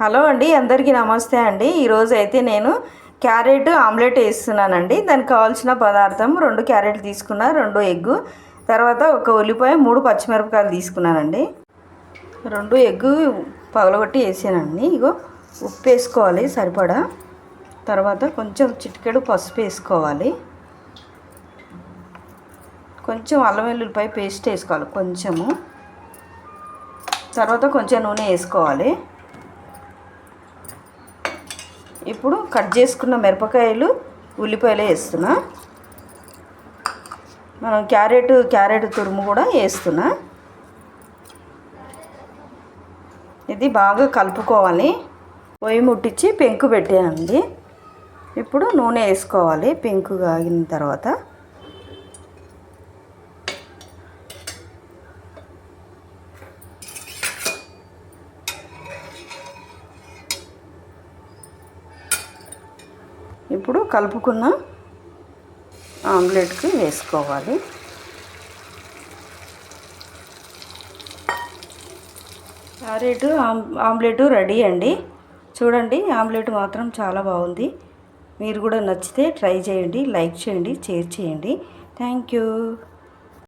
Hello అండి, అందరికీ నమస్తే అండి. ఈరోజు అయితే నేను క్యారెట్ ఆమ్లెట్ వేస్తున్నానండి. దానికి కావాల్సిన పదార్థం 2 క్యారెట్లు తీసుకున్నా, 2 ఎగ్గు, తర్వాత 1 ఉల్లిపాయ, 3 పచ్చిమిరపకాయలు తీసుకున్నానండి. 2 ఎగ్గు పగలగొట్టి వేసానండి. ఇగో ఉప్పు వేసుకోవాలి సరిపడా, తర్వాత కొంచెం చిటికెడు పసుపు వేసుకోవాలి, కొంచెం అల్లం వెల్లుల్లిపాయ పేస్ట్ వేసుకోవాలి కొంచెము, తర్వాత కొంచెం నూనె వేసుకోవాలి. ఇప్పుడు కట్ చేసుకున్న మిరపకాయలు, ఉల్లిపాయలు వేస్తున్నా. మనం క్యారెట్ తురుము కూడా వేస్తున్నా. ఇది బాగా కలుపుకోవాలి. పొయ్యి ముట్టించి పెంకు పెట్టానండి. ఇప్పుడు నూనె వేసుకోవాలి. పెంకు కాగిన తర్వాత ఇప్పుడు కలుపుకున్న ఆమ్లెట్కి వేసుకోవాలి. క్యారెట్ ఆమ్లెట్ రెడీ అండి. చూడండి, ఆమ్లెట్ మాత్రం చాలా బాగుంది. మీరు కూడా నచ్చితే ట్రై చేయండి, లైక్ చేయండి, షేర్ చేయండి. Thank you.